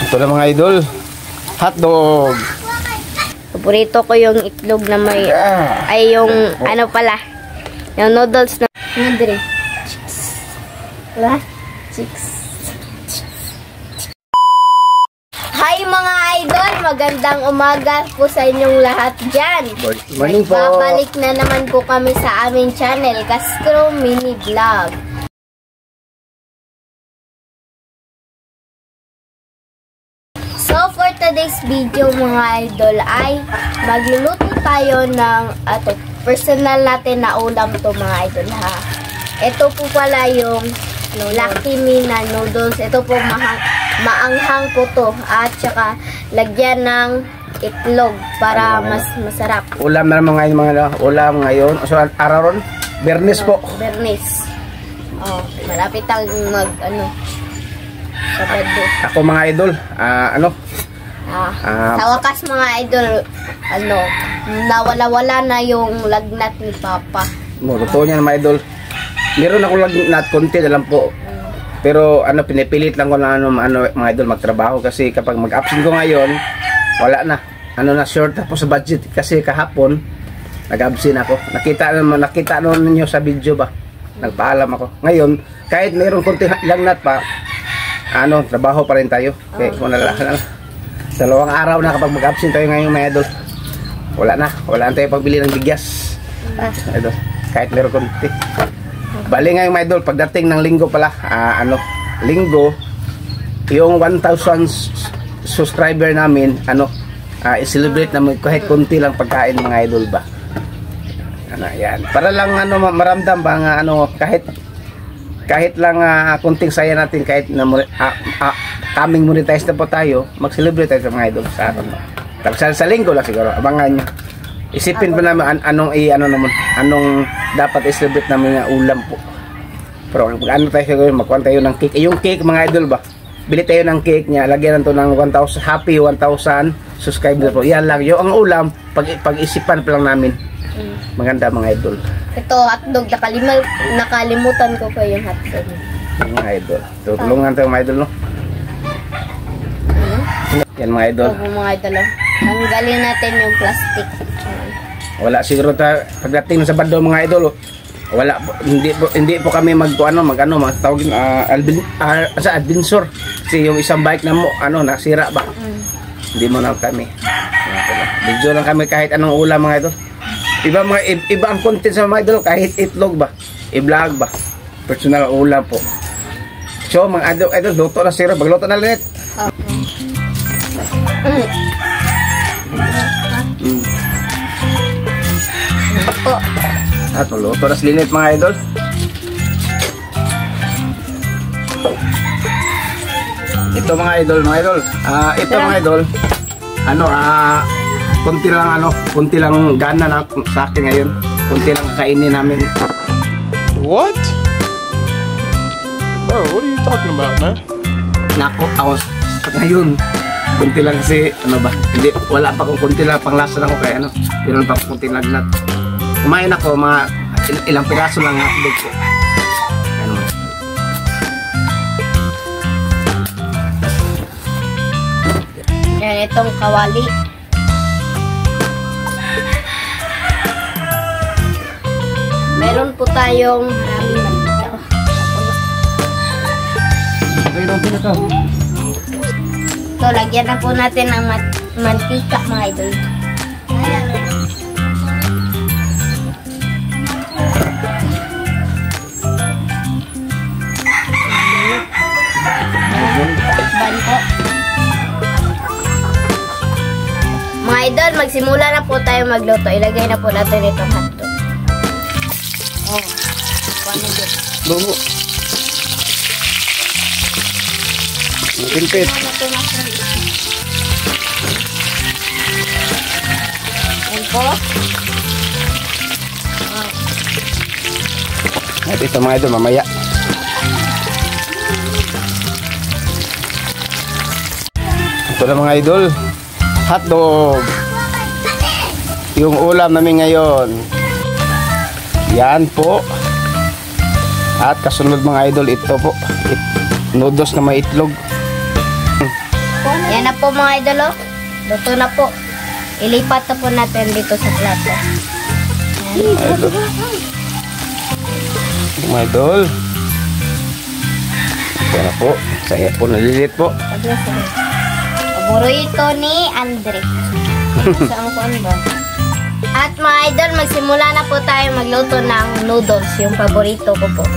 Ito na mga idol, hotdog. Paborito ko yung itlog na may, ay yung ano pala, yung noodles na, ano chicks. Diba? Chicks. Hi mga idol, magandang umaga po sa inyong lahat dyan. Morning po. Babalik na naman po kami sa aming channel, Castro Mini Vlog. So for today's video mga idol ay magluluto tayo ng personal natin na ulam to mga idol ha. Ito po pala yung Lucky Me na noodles. Ito po maanghang po to at saka lagyan ng itlog para mas masarap. Ulam na mga ulam ngayon. So araw ron, Bernes po. Bernes. Oh, malapit ang Sabado. Ako mga idol, sa wakas mga idol, nawala-wala na yung lagnat ni Papa. Totoo niyan mga idol. Meron ako lagnat, konti na lang po. Pero pinipilit lang ko na mga idol magtrabaho kasi kapag mag-absent ko ngayon, wala na. Short ako sa budget kasi kahapon nag-absent ako. Nakita noon ninyo sa video ba? Nagpaalam ako. Ngayon, kahit mayroong konti lagnat pa, trabaho pa rin tayo. Okay, dalawang araw na kapag mag-absent tayo ngayon mga idol. Wala na tayo pagbili ng bigas. Idol, kahit meron konti. Bali ngayon mga idol, pagdating ng linggo pala, linggo, yung 1,000 subscriber namin, i-celebrate namin kahit konti lang pagkain mga idol ba. Yan. Para lang maramdam ba nga kahit lang kunting saya natin kahit na coming monetize na po tayo, mag-celebrate tayo sa mga idol sa atin. Sa linggo lang siguro, abangan nyo. Isipin pa namin anong dapat i-celebrate namin na ulam po. Pero tayo siguro, magkuhan tayo ng cake. Yung cake mga idol ba, bili tayo ng cake niya, lagyan nato ng 1,000, happy 1,000 subscriber po. Yan lang, yung ang ulam, pag-isipan pa lang namin. Maganda mga idol. Ito hotdog, nakalimutan ko pa yung hotdog. Mga idol, tulungan tayo mga idol, no? Yan mga idol. Ito mga idol, tanggalin natin yung plastic. Wala siguro pagdating sa Sabado mga idol, wala hindi po kami magtawagin sa adventure kasi yung isang bike na nasira ba. Hindi mo na kami. Video lang kami kahit anong ulam mga idol. Iba ang content sa mga idol, kahit itlog ba, i-vlog ba, personal ulam po. So mga idol, luto na siguro, magluto na ulit. At luto na silinit mga idol. Ito mga idol, ito mga idol, kunti lang gana na sa akin ngayon. Kunti lang kainin namin. What? Bro, what are you talking about, man? Nako, ako ngayon. Kunti lang kasi, wala pa kung kunti lang, panglasa lang ko kaya meron pa kunti lagnat. Kumain ako, mga ilang piraso lang hotdog ko. Yan, itong kawali. Meron po tayong maraming mantika. So, lagyan na po natin ng mantika mga idol. Ban po. Mga idol, magsimula na po tayo magluto. Ilagay na po natin itong hotdog. Bumo. Makinpit. Ayan po. At ito mga idol, mamaya. Ito na mga idol, hotdog. Yung ulam namin ngayon. Yan po. At kasunod mga idol, ito po, noodles na may itlog. Yan na po mga idol. Oh. Luto na po. Ilipat na po natin dito sa plato. Idol. Mga idol. Ito na po. Saya po, nalilit po. Paborito ni Andre. Saan ko ano ba? At mga idol, magsimula na po tayo magluto ng noodles. Yung paborito ko po.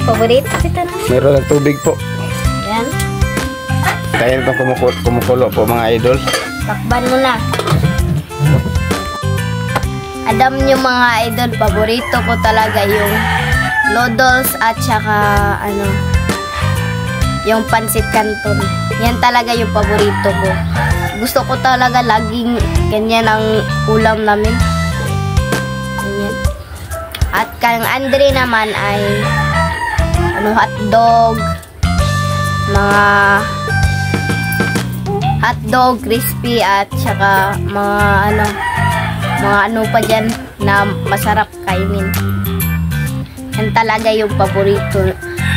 Paborito kita na. Meron ng tubig po. Yan. Kaya itong kumukulo po mga idol. Takban mo na. Alam nyo mga idol, paborito ko talaga yung noodles at saka ano, yung pansit canton. Yan talaga yung paborito ko. Gusto ko talaga laging ganyan ang ulam namin. Ganyan. At kang Andre naman ay ano, hotdog, mga hotdog, crispy at saka mga ano pa dyan na masarap kainin. Yan talaga yung paborito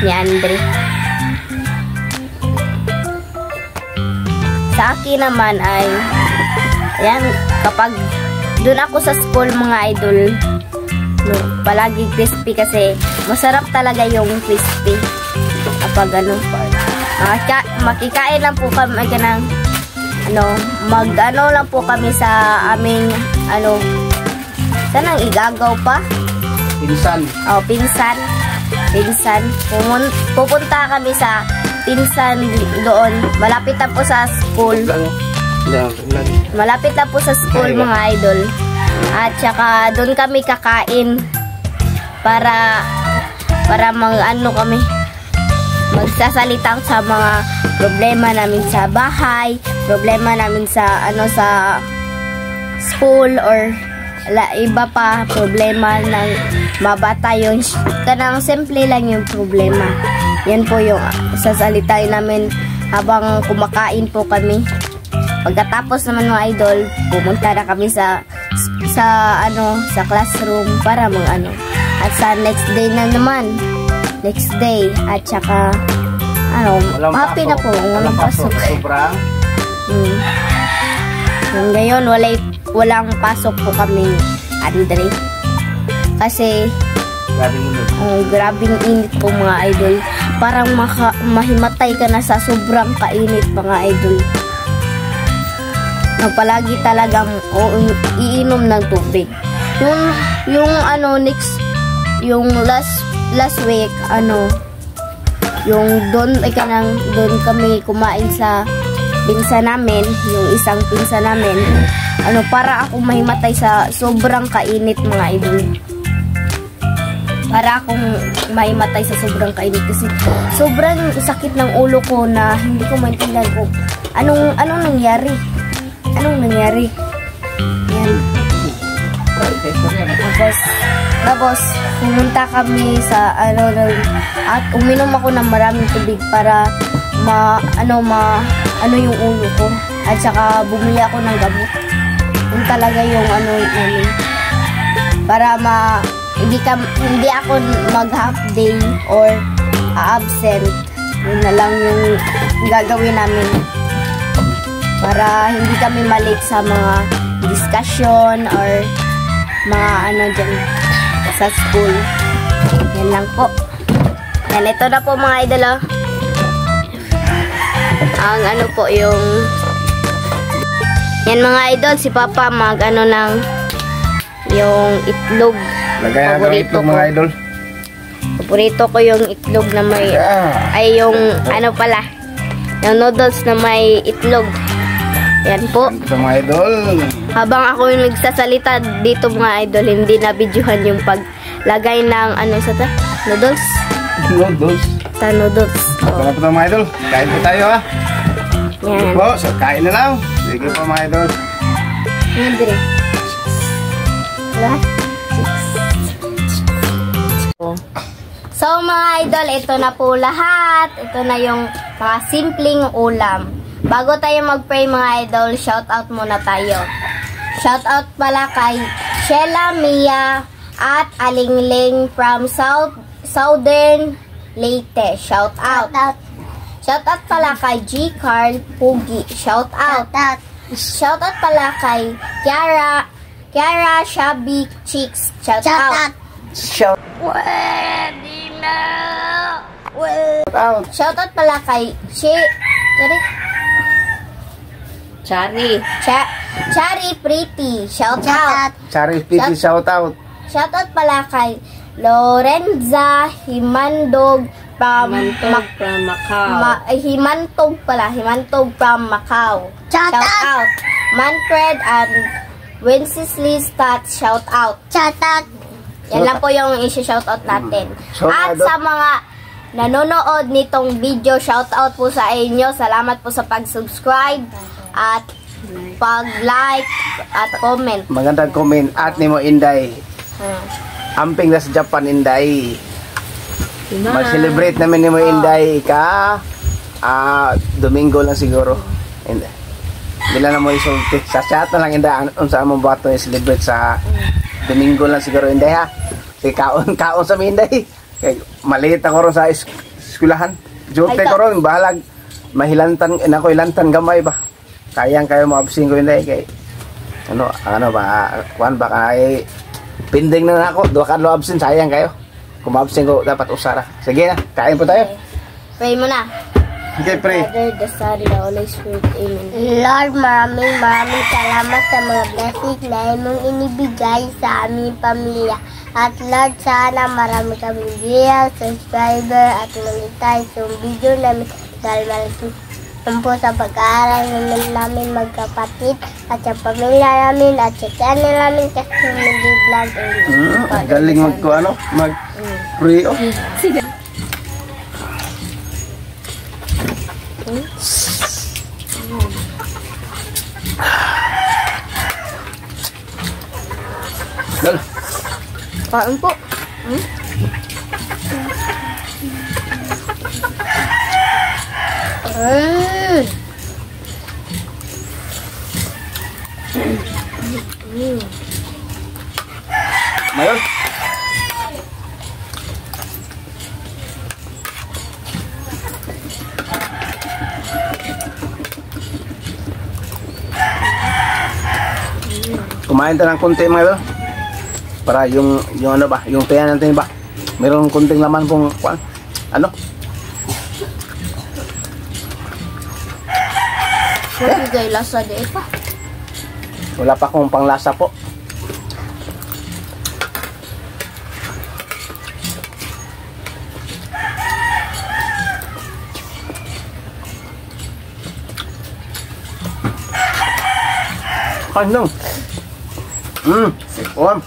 ni Andre. Sa akin naman ay ayan, kapag doon ako sa school mga idol, no, palagi crispy kasi masarap talaga yung crispy. Kapag ano, makikain lang po kami ng mag-ano lang po kami sa aming saan ang igagaw pa? Pinsan. Oh, pinsan. Pupunta kami sa pinsan doon. Malapit na po sa school. Malapit na po sa school mga idol. At saka doon kami kakain para kami magsasalita sa mga problema namin sa bahay, problema namin sa sa school or iba pa problema ng mabata, yung kanang simple lang yung problema. Yan po yung sasalitain namin habang kumakain po kami. Pagkatapos naman mga idol, pumunta na kami sa classroom para at sa next day na naman. Next day at saka happy na po, walang pasok. Sobrang Ngayon walang pasok po kami, Andre. Kasi grabing init po mga idol. Parang mahimatay ka na sa sobrang kainit mga idol. Palagi talagang iinom ng tubig. Yung last week yung doon kami kumain sa pinsan namin, yung isang pinsan namin. Para ako mahimatay sa sobrang kainit mga idol. Para akong mahimatay sa sobrang kainit kasi sobrang sakit ng ulo ko na hindi ko maintindihan kung anong nangyari. Yan. Tapos pumunta kami sa at uminom ako ng maraming tubig para yung ulo ko. At saka bumili ako ng gamot. Yun talaga yung namin. Para hindi ako mag half day or absent. Yun na lang yung gagawin namin. Para hindi kami malate sa mga discussion or mga dyan sa school. Yan lang po. Yan, ito na po mga idol. Ang po yung yan mga idol, si Papa ng yung itlog. Lagay na itlog mga idol. Paborito ko yung itlog na may ay yung yung noodles na may itlog. Yan po. Ito mga idol. Habang ako yung nagsasalita dito mga idol, hindi na videohan yung paglagay ng noodles. Noodles. Sa noodles. Ito na po mga idol. Kain po tayo ha. Yan. Sige po, so kain na lang. Sige po mga idol. Yan dire. So mga idol, ito na po lahat. Ito na yung mga simpleng ulam. Bago tayo mag-pray mga idol, shout out muna tayo. Shout out pala kay Sheila Mia at Alingling from Southern Leyte. Shout out. Shoutout pala kay G. Carl Pugi. Shoutout. Shoutout pala kay Kiara Shabby Chicks. Shoutout. Shout out. Shoutout pala kay Chari Pretty. Shoutout. Chari Piti, shout out. Shoutout pala kay Lorenza Himantog from Macau. Himantog from Macau. Shoutout. Manfred and Wenceslas Stats. Shoutout. Yan lang po yung isi-shoutout natin. At sa mga nanonood nitong video, shoutout po sa inyo. Salamat po sa pag-subscribe at pag-like at comment. Magandang comment. At ni mo Inday. Amping na sa Japan, Inday. Mag-celebrate namin ni mo Inday Domingo lang siguro. Inday. Bila na mo isulti. Sa chat na lang Inday. Unsa mo bato i-celebrate sa Domingo lang siguro Inday ha. Kay kaon sa Inday. Kay maliit ako ron sa eskwelahan. Jote ko ron bahalag mahilantan ilantan gamay ba. Kayang kayo mo absing ko Inday kay ano ba kuan ba kay pending na ako, 2 kadlo absent, sayang kayo. Kung ma-absent ko, dapat usara. Sige na, kain po tayo. Pray mo na. Okay, pray. Father, the Son, the Holy Spirit. Amen. Lord, maraming salamat sa mga blessings na imong inibigay sa aming pamilya. At Lord, sana marami kaming views, subscriber, at monetize yung video namin dahil malaki po sa pag-aaral namin magkapatid at sa pamilya namin at sa channel namin kasi mag-vlog. Galing mag-pray. Sige. Kain po. Mayon. Kumain tayo ng konti mga para yung ano ba, yung kaya natin ba, meron konting laman pong ano. Bigay lasa di pa. Wala pa akong panglasa po. Ano? Warm.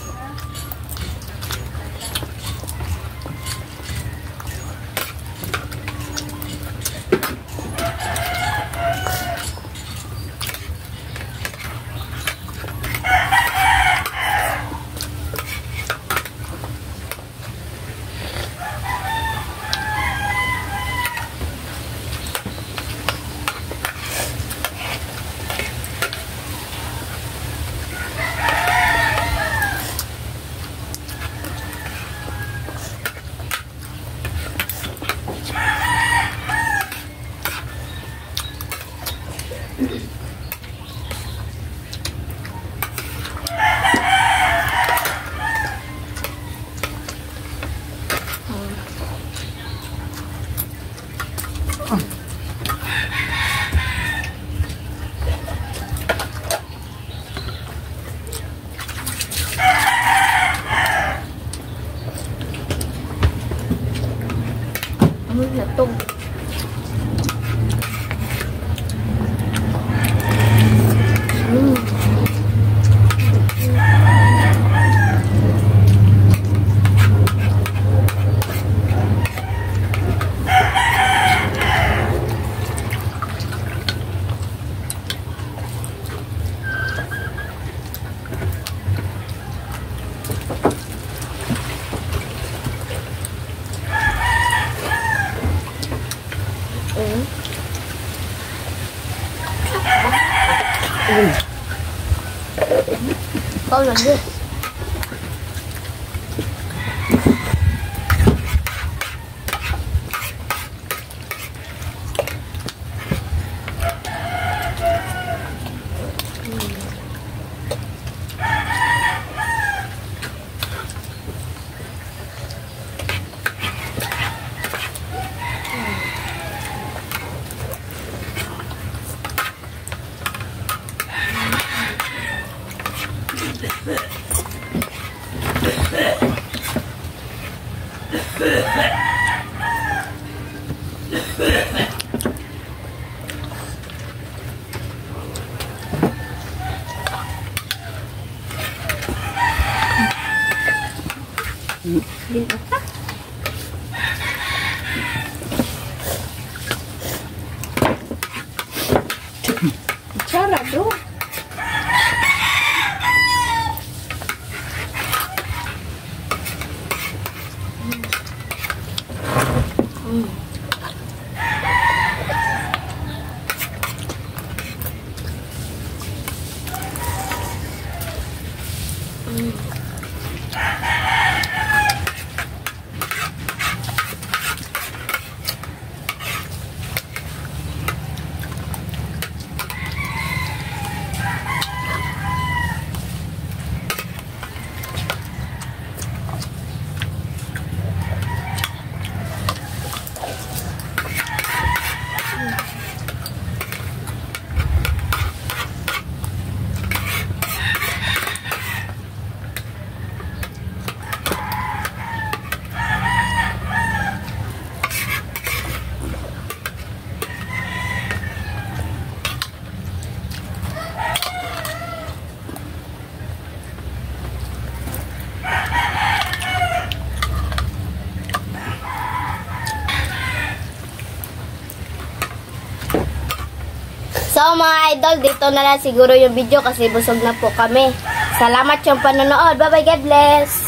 Natog. Kau lagi. sarado. So mga idol, dito na lang siguro yung video kasi busog na po kami. Salamat yung panonood. Bye bye, God bless!